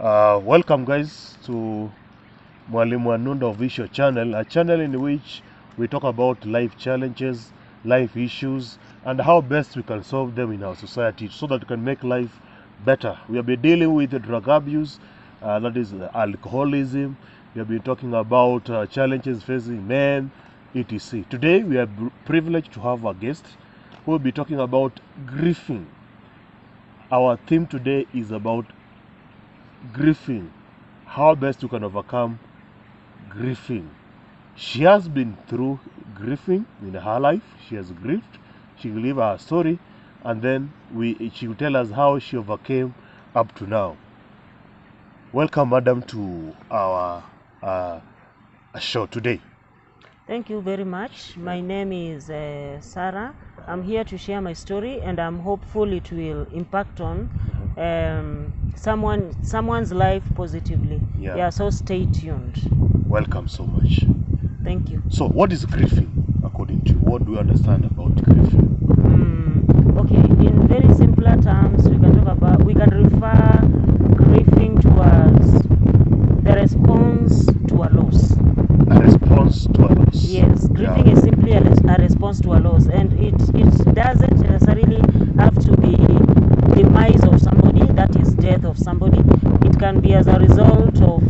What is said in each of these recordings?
Welcome guys to Mwalimu Anunda Official Channel, a channel in which we talk about life challenges, life issues, and how best we can solve them in our society so that we can make life better. We have been dealing with drug abuse, that is alcoholism. We have been talking about challenges facing men, etc. Today we are privileged to have a guest who will be talking about griefing. Our theme today is about griefing, how best you can overcome griefing. She has been through griefing in her life. She has grieved. She will leave her story, and then she will tell us how she overcame up to now. Welcome, madam, to our show today. Thank you very much. My name is Sarah. I'm here to share my story, and I'm hopeful it will impact on someone's life positively. Yeah, so stay tuned. Welcome so much. Thank you. So what is griefing according to you? What do you understand about griefing? Okay, in very simpler terms, we can refer griefing towards the response to a loss. A response to a loss. Yes, grieving is simply a response to a loss, and it doesn't necessarily have to be demise of somebody, that is death of somebody. It can be as a result of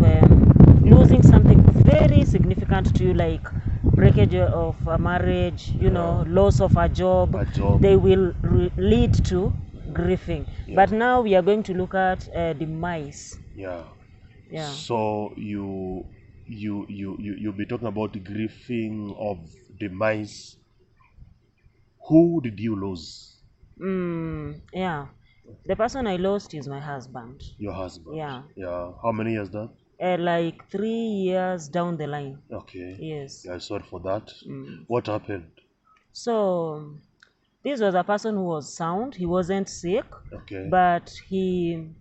losing something very significant to you, like breakage of a marriage, loss of a job. They will lead to grieving. But now we are going to look at demise. Yeah. So you'll be talking about grieving of demise. Who did you lose? Yeah. The person I lost is my husband. Your husband? Yeah. Yeah. How many years that? Like 3 years down the line. Okay. Yes. Yeah, sorry for that. What happened? So this was a person who was sound. He wasn't sick. Okay. But he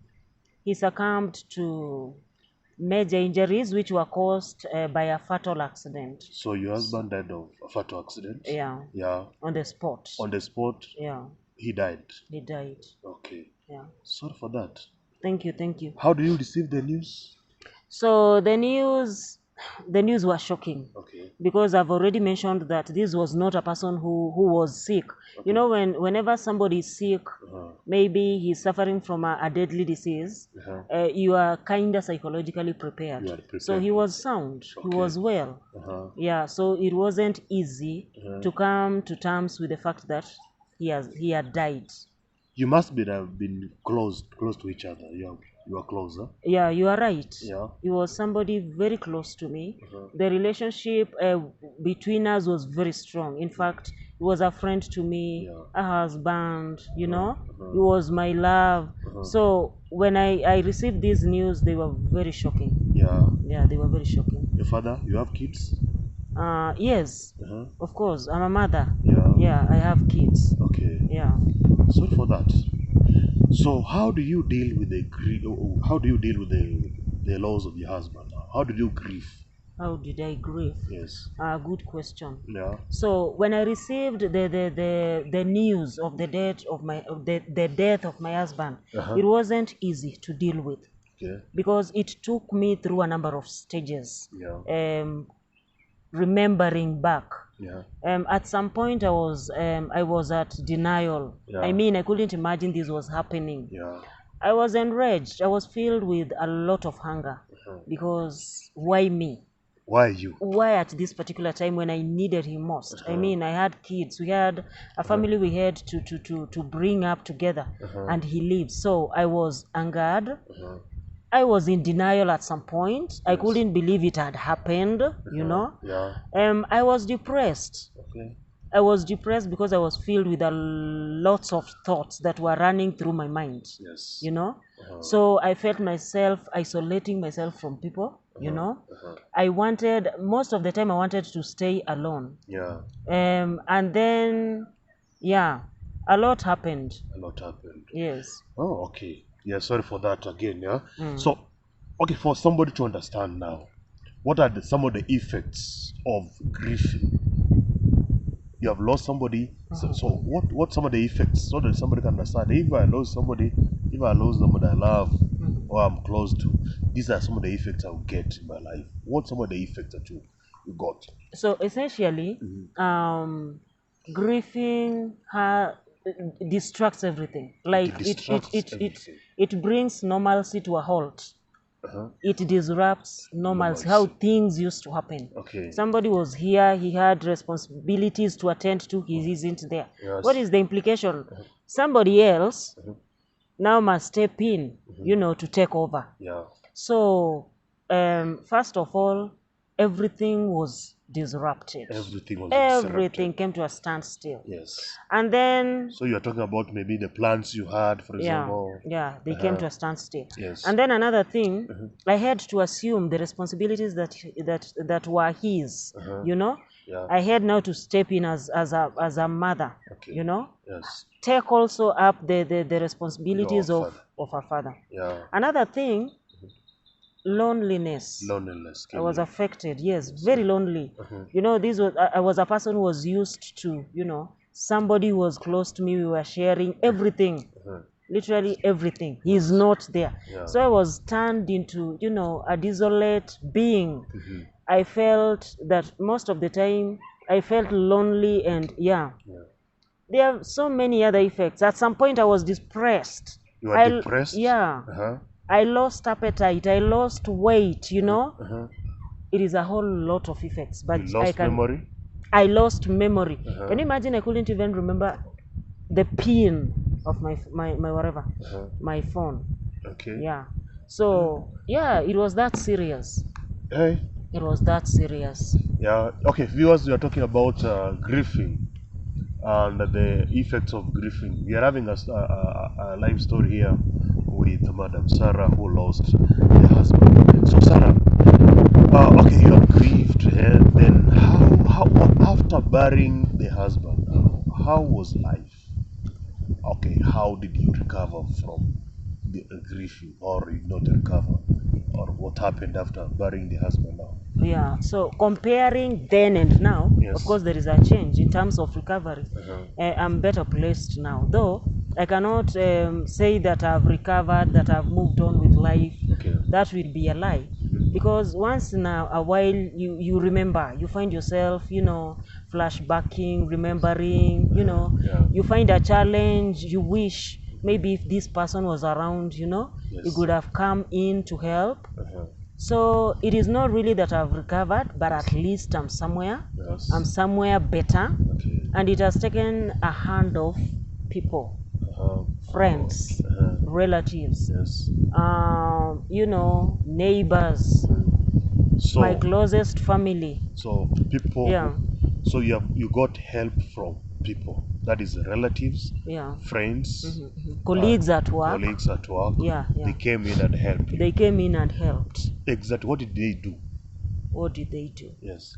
succumbed to major injuries which were caused by a fatal accident. So your husband died of a fatal accident? Yeah. Yeah. On the spot. On the spot? Yeah. He died? He died. Okay. Yeah. Sorry for that. Thank you. How do you receive the news? So the news was shocking. Okay. Because I've already mentioned that this was not a person who was sick. Okay. Whenever somebody is sick, maybe he's suffering from a deadly disease, you are kind of psychologically prepared. So he was sound. Okay. He was well. Yeah, so it wasn't easy to come to terms with the fact that he had died. You must have been close to each other. You are close, huh? Yeah, you are right. Yeah. He was somebody very close to me. The relationship between us was very strong. In fact, he was a friend to me, a husband, He was my love. So when I received this news, they were very shocking. Yeah, they were very shocking. Your father, you have kids? Yes, of course. I'm a mother. Yeah. Yeah, I have kids. Okay. Yeah. Sorry for that. So how do you deal with the loss of your husband? How did you grieve? How did I grieve? Yes. Good question. Yeah. So when I received the news of the death of my husband, it wasn't easy to deal with. Okay. Because it took me through a number of stages. Yeah. Remembering back. Yeah. At some point I was at denial. Yeah. I mean, I couldn't imagine this was happening. Yeah. I was enraged. I was filled with a lot of hunger. Because why me? Why you? Why at this particular time when I needed him most? I mean, I had kids. We had a family we had to bring up together, and he lives. So I was angered. I was in denial at some point. Yes. I couldn't believe it had happened, Yeah. I was depressed. Okay. I was depressed because I was filled with lots of thoughts that were running through my mind. Yes. So I felt myself isolating myself from people, most of the time I wanted to stay alone. Yeah. And then, a lot happened. Yes. Oh, okay. Yeah, sorry for that again, yeah. So, okay, for somebody to understand now, what are some of the effects of grieving? You have lost somebody, so what some of the effects, so that somebody can understand? If I lose somebody I love, or I'm close to. These are some of the effects I will get in my life. What some of the effects that you got? So essentially, grieving distracts everything. Like It distracts everything. it brings normalcy to a halt. Uh-huh. It disrupts normalcy, how Normalcy. things used to happen. Okay. Somebody was here, he had responsibilities to attend to, he isn't there. Yes. What is the implication? Somebody else now must step in, to take over. Yeah. So, first of all, everything was disrupted. Everything was Everything disrupted. came to a standstill. Yes. And then, So you're talking about maybe the plans you had, for example. they came to a standstill. Yes. And then another thing, I had to assume the responsibilities that were his. Yeah. I had now to step in as a mother. Okay. Yes. Take also up the responsibilities Your of a father. Yeah. Another thing, loneliness. Loneliness. I was affected, yes, very lonely. This was I was a person who was used to, somebody who was close to me, we were sharing everything, literally everything. He's not there. Yeah. So I was turned into, a desolate being. I felt that most of the time I felt lonely, and there are so many other effects. At some point I was depressed. You were depressed? Yeah. I lost appetite, I lost weight, It is a whole lot of effects. But You lost memory? I lost memory. Can you imagine? I couldn't even remember the pin of my whatever, my phone. Okay. Yeah. So it was that serious. Hey. It was that serious. Yeah. Okay, viewers, we are talking about grieving and the effects of grieving. We are having a live story here with Madam Sarah, who lost her husband. So Sarah, okay, you have grieved, and then how after burying the husband, how was life? Okay, how did you recover from the grieving, or you not recover, or what happened after burying the husband now? Yeah, so comparing then and now, Yes. of course there is a change in terms of recovery. I'm better placed now, though I cannot say that I've recovered, that I've moved on with life. Okay. That will be a lie, because once in a while you remember, you find yourself, flashbacking, remembering, you find a challenge, you wish maybe if this person was around, you could have come in to help. So it is not really that I've recovered, but at least I'm somewhere. Yes. I'm somewhere better. Okay. And it has taken a hand of people, friends, relatives, Yes. neighbors, So, my closest family. So people. Yeah. So you got help from people. That is relatives, friends, colleagues at work. Colleagues at work. Yeah. They came in and helped you. They came in and helped. Exactly. What did they do? What did they do? Yes.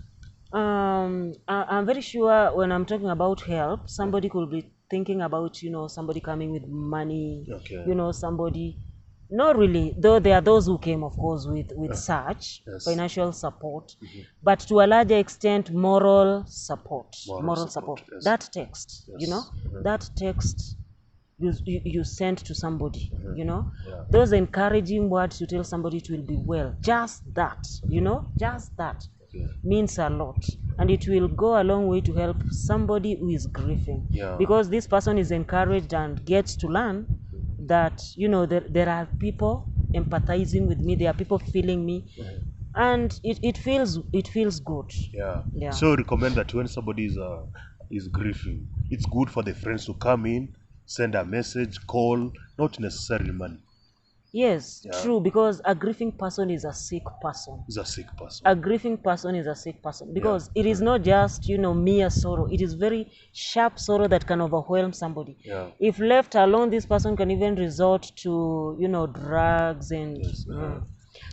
I'm very sure when I'm talking about help, somebody could be thinking about, somebody coming with money. Okay. Somebody. Not really, though there are those who came, of course, with such financial support, but to a larger extent, moral support. Moral support. Yes. That text, that text you sent to somebody, those encouraging words you tell somebody it will be well. Just that, just that means a lot, and it will go a long way to help somebody who is grieving, because this person is encouraged and gets to learn that there are people empathizing with me, there are people feeling me, and it feels good. Yeah. So recommend that when somebody is grieving, it's good for the friends to come in, send a message, call, not necessarily money. Yes, true, because a grieving person is a sick person. Is a sick person. A grieving person is a sick person, because it is not just mere sorrow. It is very sharp sorrow that can overwhelm somebody. If left alone, this person can even resort to drugs and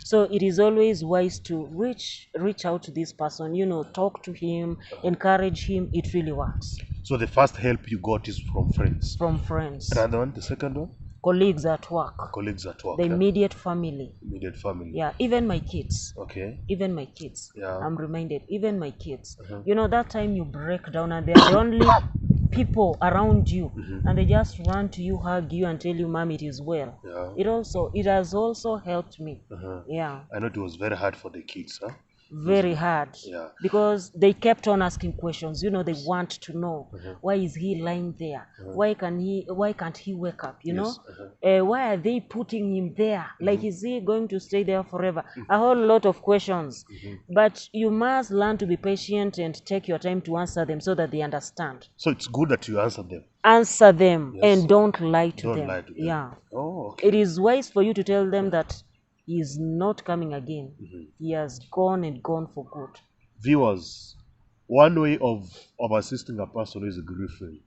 so it is always wise to reach out to this person, talk to him, encourage him. It really works. So the first help you got is from friends. From friends. Another one, the second one? Colleagues at work. Colleagues at work. The immediate family. Immediate family. Yeah, even my kids. Okay. Even my kids. Yeah. I'm reminded, even my kids. That time you break down and they're the only people around you, and they just run to you, hug you, and tell you, "Mom, it is well." It has also helped me. Yeah. I know it was very hard for the kids, huh? Very hard. Yeah. Because they kept on asking questions. You know, they want to know, why is he lying there? Why can't he wake up? You know, why are they putting him there? Like, is he going to stay there forever? A whole lot of questions. But you must learn to be patient and take your time to answer them so that they understand. So it's good that you answer them. Answer them, and don't lie to them. Don't lie to them. Yeah. Oh, okay. It is wise for you to tell them that he is not coming again. He has gone, and gone for good. Viewers, one way of assisting a person who is grieving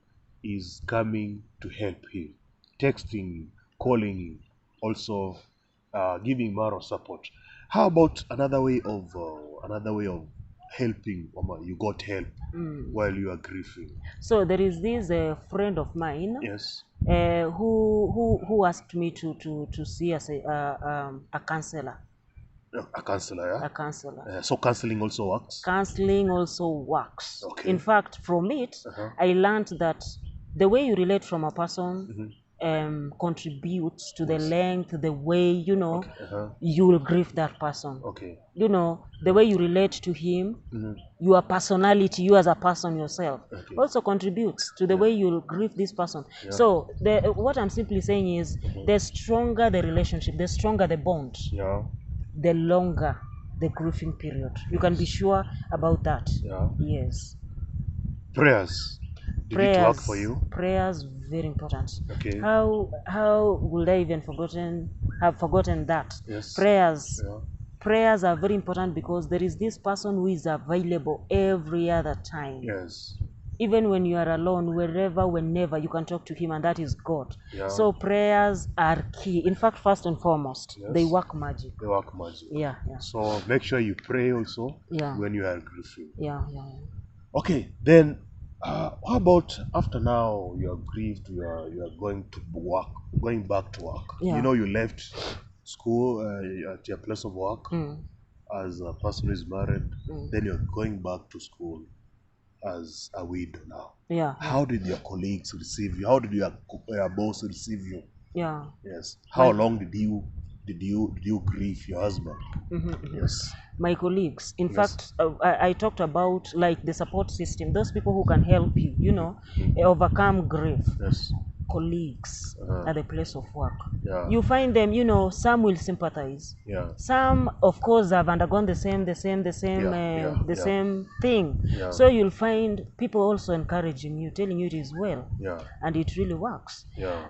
is coming to help him, texting him, calling him, also giving moral support. How about another way of helping? You got help while you are grieving. So there is this friend of mine. Yes. Who asked me to see as a counselor. A counselor, yeah? A counselor. So counseling also works? Counseling also works. Okay. In fact, from it, I learned that the way you relate from a person contributes to the length, the way, you know, you will grieve that person. Okay. You know, the way you relate to him, your personality, you as a person yourself, also contributes to the way you'll grieve this person. So what I'm simply saying is, the stronger the relationship, the stronger the bond, the longer the grieving period. You can be sure about that. Yes. Prayers. Did it work for you? Prayers, very important. Okay. How would I even have forgotten that? Yes. Prayers. Prayers are very important because there is this person who is available every other time. Yes. Even when you are alone, wherever, whenever, you can talk to him, and that is God. So prayers are key. In fact, first and foremost, they work magic. They work magic. Yeah. So make sure you pray also when you are grieving. Yeah. Okay, then how about after now you are grieved, you are going to work, going back to work. You know, you left school at your place of work as a person who is married. Then you're going back to school as a widow now. How did your colleagues receive you? How did your boss receive you? Yes. How long did you grieve your husband? Yes. My colleagues, in fact, I talked about like the support system, those people who can help you, you know, overcome grief. Yes. Colleagues at the place of work. You find them, you know, some will sympathize. Some, of course, have undergone the same thing. So you'll find people also encouraging you, telling you it is well, and it really works.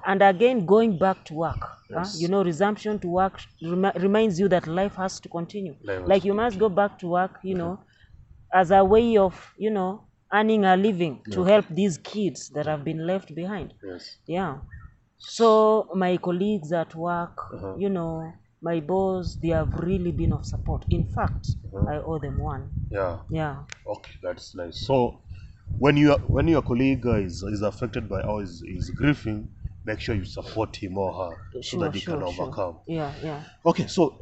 And again, going back to work, you know, resumption to work reminds you that life has to continue. Like you must go back to work, you know, as a way of, you know, earning a living to help these kids that have been left behind. So my colleagues at work, you know, my boss, they have really been of support. In fact, I owe them one. Okay, that's nice. So when your colleague is affected by or is grieving, make sure you support him or her so that he can overcome. Okay, so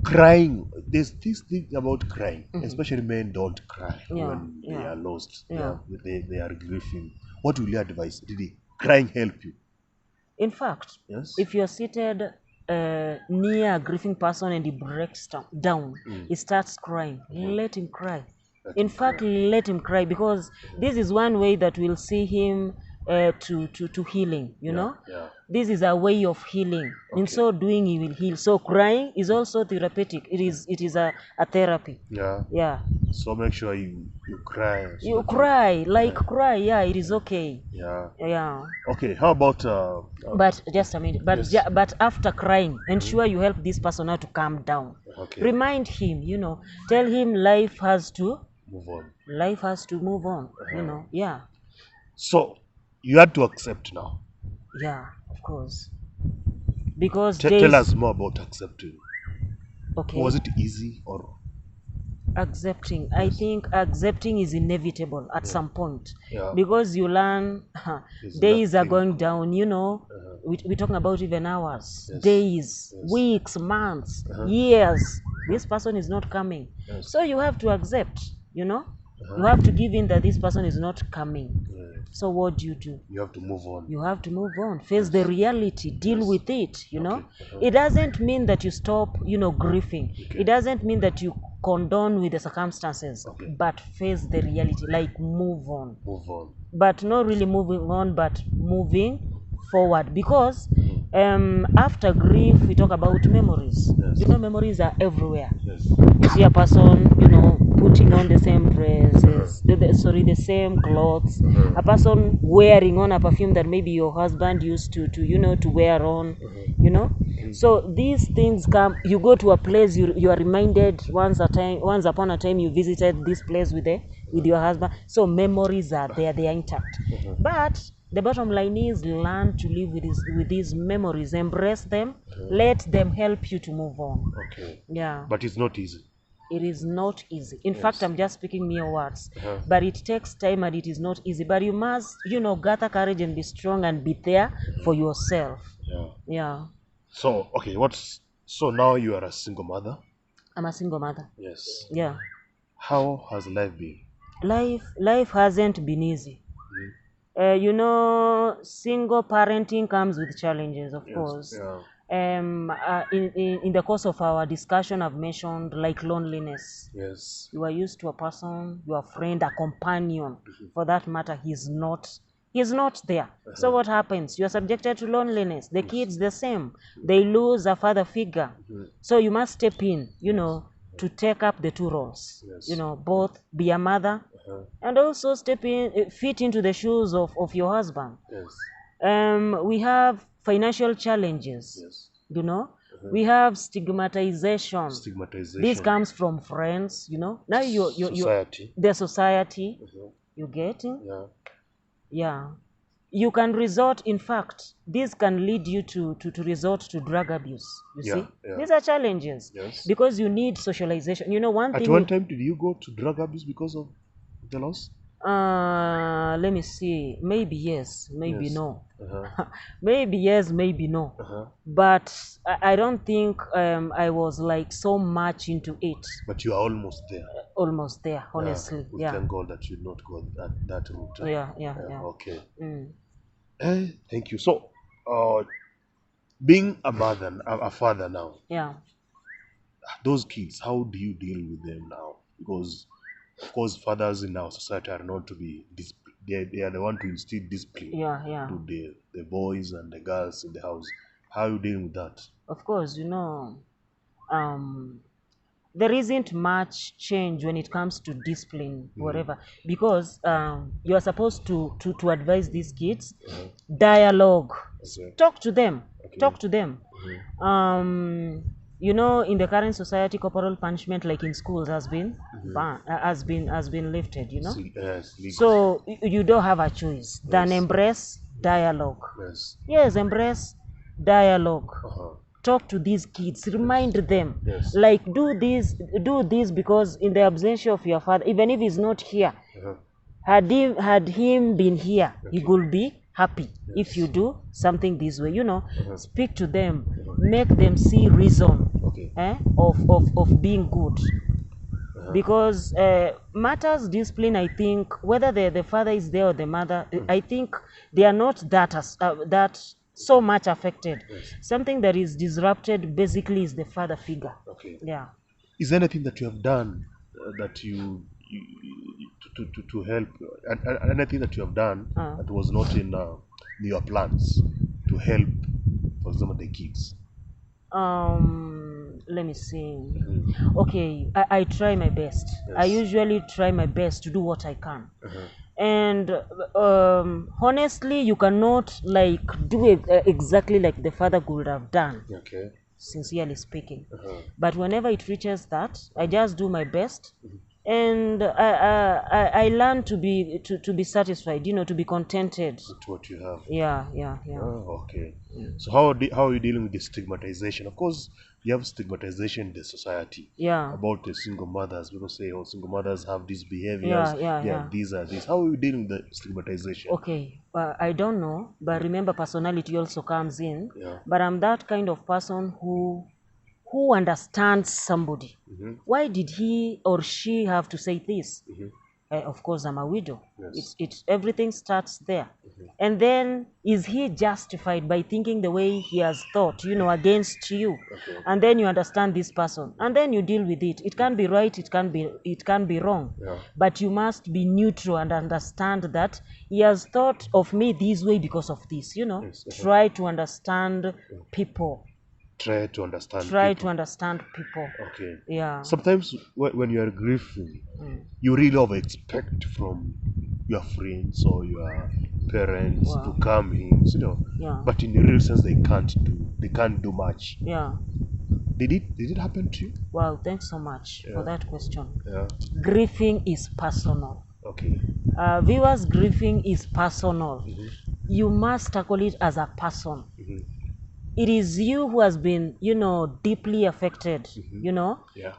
crying, there's this thing about crying, especially men don't cry when they are lost. They are grieving. What will you advise? Did crying help you? In fact, if you're seated near a grieving person and he breaks down, he starts crying, let him cry. In fact, let him cry, because this is one way that we'll see him to healing, you know. This is a way of healing. In so doing, he will heal. So crying is also therapeutic. It is a therapy. So make sure you cry. You cry, cry. It is okay. Okay, how about but just a minute. But after crying, ensure you help this person now to calm down. Remind him, you know, tell him life has to move on. Life has to move on, you know. So you had to accept now. Of course. Because tell us more about accepting. Okay. Was it easy or accepting? I think accepting is inevitable at some point, because you learn days are going down, you know. We're talking about even hours, days, weeks, months, years. This person is not coming, so you have to accept, you know. You have to give in that this person is not coming. Yes. So what do? You have to move on. You have to move on, face the reality, deal Yes. with it, you know. Okay. It doesn't mean that you stop, grieving. Okay. It doesn't mean that you condone with the circumstances, Okay. but face the reality, like move on. Move on. But not really moving on, but moving forward. Because after grief, we talk about memories. Yes. Memories are everywhere. Yes. You see a person, putting on the same dresses, the same clothes. A person wearing on a perfume that maybe your husband used to wear on. So these things come. You go to a place, you are reminded once upon a time you visited this place with your husband. So memories are there, they are intact. But the bottom line is learn to live with these memories, embrace them, let them help you to move on. Okay. Yeah. But it's not easy. It is not easy. In fact, I'm just speaking mere words. Uh-huh. But it takes time and it is not easy. But you must, gather courage and be strong and be there for yourself. Yeah. Yeah. So, okay, so now you are a single mother? I'm a single mother. Yes. Yeah. How has life been? Life hasn't been easy. Single parenting comes with challenges, of course. Yeah. In the course of our discussion, I've mentioned like loneliness. Yes. You are used to a person, your friend, a companion, for that matter, he's not there. So what happens? You are subjected to loneliness. The kids the same. They lose a father figure. So you must step in, to take up the two roles. Yes. Both be a mother and also fit into the shoes of your husband. Yes. We have financial challenges. Yes. We have stigmatization. Stigmatization. This comes from friends. Now Society. the society. You get it? Yeah. Yeah. You can resort, in fact, this can lead you to resort to drug abuse. You see? Yeah. These are challenges. Yes. Because you need socialization. One thing. At one time, did you go to drug abuse because of the loss? Let me see. Maybe yes, maybe Yes. no. Maybe yes, maybe no. But I don't think I was like so much into it. But you are almost there. Almost there, honestly. We thank God that you not go that route. Yeah. Okay. Thank you. So, being a mother, a father now. Yeah. Those kids, how do you deal with them now? Because, of course, fathers in our society are known to be they are the one to instill discipline. Yeah. To the boys and the girls in the house. How are you dealing with that? Of course, there isn't much change when it comes to discipline, whatever, because you are supposed to advise these kids, dialogue, talk to them. In the current society, corporal punishment, like in schools, has been lifted. Yes, So you don't have a choice than embrace dialogue. Yes, embrace dialogue. Talk to these kids, remind them, like do this because in the absence of your father, even if he's not here, had him been here, he would be happy if you do something this way. Speak to them, make them see reason of being good. Because matters discipline, I think, whether the father is there or the mother, I think they are not that so much affected. Something that is disrupted basically is the father figure. Yeah. Is there anything that you have done that you to help, anything that you have done that was not in your plans to help, for example, the kids? Let me see. Okay, I try my best. I usually try my best to do what I can. And honestly, you cannot do it exactly like the father could have done. Sincerely speaking. But whenever it reaches that, I just do my best, and I learn to be satisfied, to be contented with what you have. Yeah. Okay. So how are you dealing with the stigmatization? Of course, you have stigmatization in the society about the single mothers. People say, oh, single mothers have these behaviors. These are these. How are you dealing with the stigmatization? Okay, I don't know, but remember, personality also comes in. But I'm that kind of person who understands somebody. Why did he or she have to say this? Of course, I'm a widow. Yes. Everything starts there. And then, is he justified by thinking the way he has thought, against you? Okay. And then you understand this person, and then you deal with it. It can be right, it can be wrong. Yeah. But you must be neutral and understand that he has thought of me this way because of this. Yes. Try to understand people. Try to understand Try people. to understand people. Okay. Yeah. Sometimes when you are grieving, you really over expect from your friends or your parents Wow. to calm things, Yeah. But in the real sense, they can't do much. Yeah. Did it happen to you? Wow, thanks so much for Yeah. that question. Yeah. Grieving is personal. Okay. Viewers, grieving is personal. Mhm. You must tackle it as a person. Mhm. It is you who has been, deeply affected, Yeah.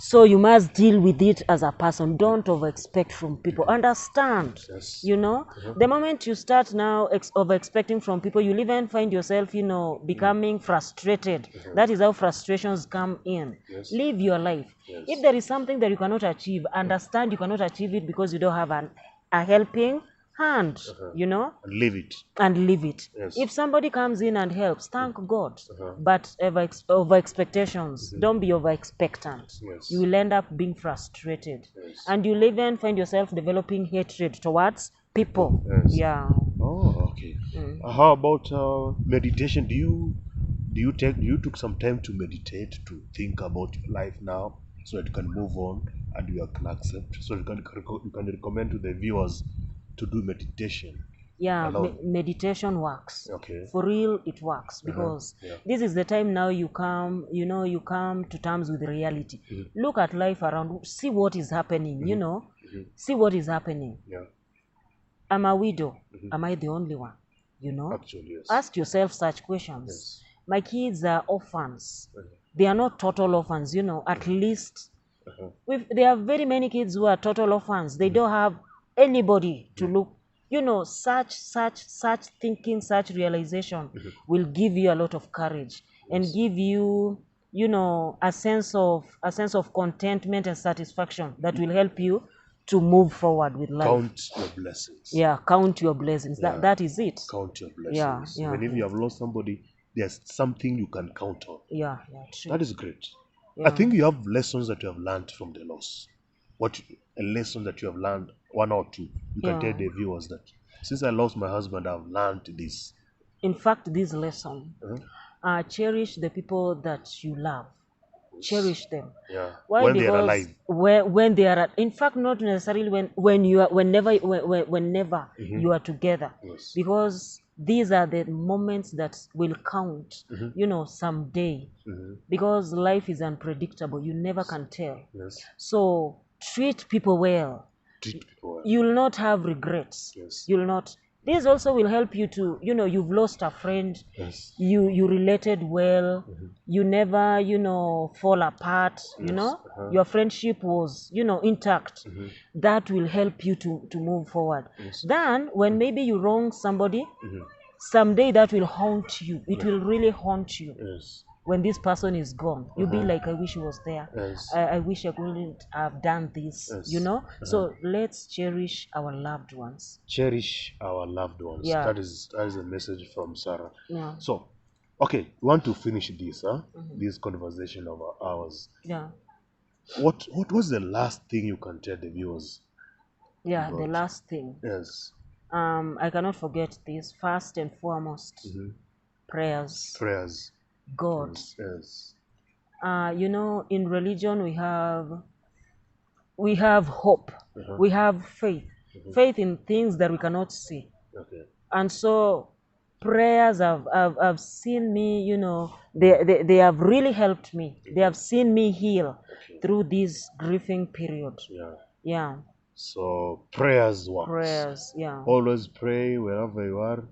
So you must deal with it as a person. Don't over expect from people. Understand, Yes. The moment you start now over expecting from people, you'll even find yourself, becoming frustrated. That is how frustrations come in. Yes. Live your life. Yes. If there is something that you cannot achieve, understand you cannot achieve it because you don't have a helping hand, And leave it. and leave it. Yes. If somebody comes in and helps, thank God. Uh-huh. But over expectations, don't be over expectant. Yes. You will end up being frustrated. Yes. And you'll even find yourself developing hatred towards people. Yes. Yeah. Oh, okay. How about meditation? Do you took some time to meditate, to think about life now, so that you can move on and you can accept, so you can recommend to the viewers to do meditation Yeah, alone. meditation works. Okay. For real, it works because Yeah. this is the time now you come to terms with reality. Look at life around, see what is happening, see what is happening. Yeah. I'm a widow. Am I the only one? Actually, yes. Ask yourself such questions. Yes. My kids are orphans. They are not total orphans, at least. There are very many kids who are total orphans. They don't have anybody to look. Such thinking, such realization will give you a lot of courage and give you, a sense of contentment and satisfaction that will help you to move forward with life. Count your blessings. Yeah, count your blessings. Yeah. That is it. Count your Yeah, blessings. yeah, Even if yeah. you have lost somebody, there's something you can count on. Yeah, true. That is great. I Yeah. think you have lessons that you have learned from the loss. A lesson that you have learned, one or two. You can Yeah. tell the viewers that since I lost my husband, I've learned this. In fact, this lesson, cherish the people that you love. Cherish them. Yeah. Why? When Because they are alive. when they are, in fact, not necessarily when you are, whenever you are together. Yes. Because these are the moments that will count, someday. Because life is unpredictable. You never can tell. Yes. So treat people well. Treat people well. You'll not have regrets. Yes. You'll not. This also will help you to, you've lost a friend. Yes. You related well. You never, fall apart. Yes. Your friendship was, intact. That will help you to move forward. Yes. Then, when maybe you wrong somebody, someday that will haunt you. It will really haunt you. Yes. When this person is gone, you'll be like, I wish he was there. Yes. I wish I couldn't have done this, Yes. So let's cherish our loved ones. Cherish our loved ones. Yeah. That is a message from Sarah. Yeah. So, okay, we want to finish this, this conversation of ours. Yeah. What was the last thing you can tell the viewers? Yeah, about? the last thing. Yes. I cannot forget this. First and foremost, prayers. Prayers. God. Yes. In religion we have hope. We have faith. Faith in things that we cannot see. Okay. And so prayers have seen me, they have really helped me. They have seen me heal through this grieving period. Yeah. Yeah. So prayers work. Prayers, yeah. Always pray wherever you are,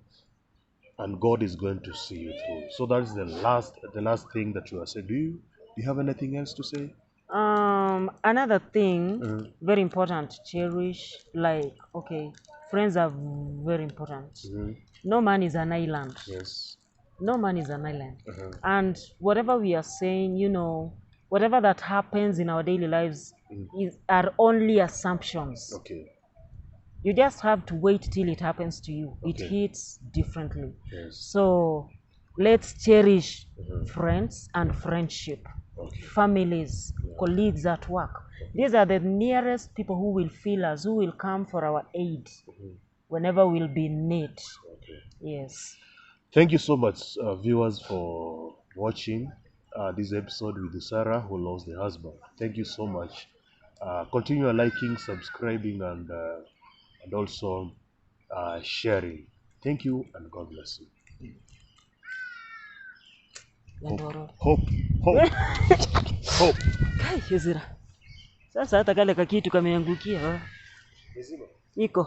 and God is going to see you through. So that is the last thing that you are saying. Do you have anything else to say? Another thing, very important, cherish, friends are very important. No man is an island. Yes. No man is an island. And whatever we are saying, whatever that happens in our daily lives are only assumptions. Okay. You just have to wait till it happens to you. It Okay. hits differently. Yes. So let's cherish friends and friendship, families, colleagues at work. These are the nearest people who will feel us, who will come for our aid whenever we'll be in need. Okay. Yes. Thank you so much, viewers, for watching this episode with Sarah who lost the husband. Thank you so much. Continue liking, subscribing, and also sharing. Thank you, and God bless you. Hope. Kai, Sasa hata kale kakitu kameangukia iko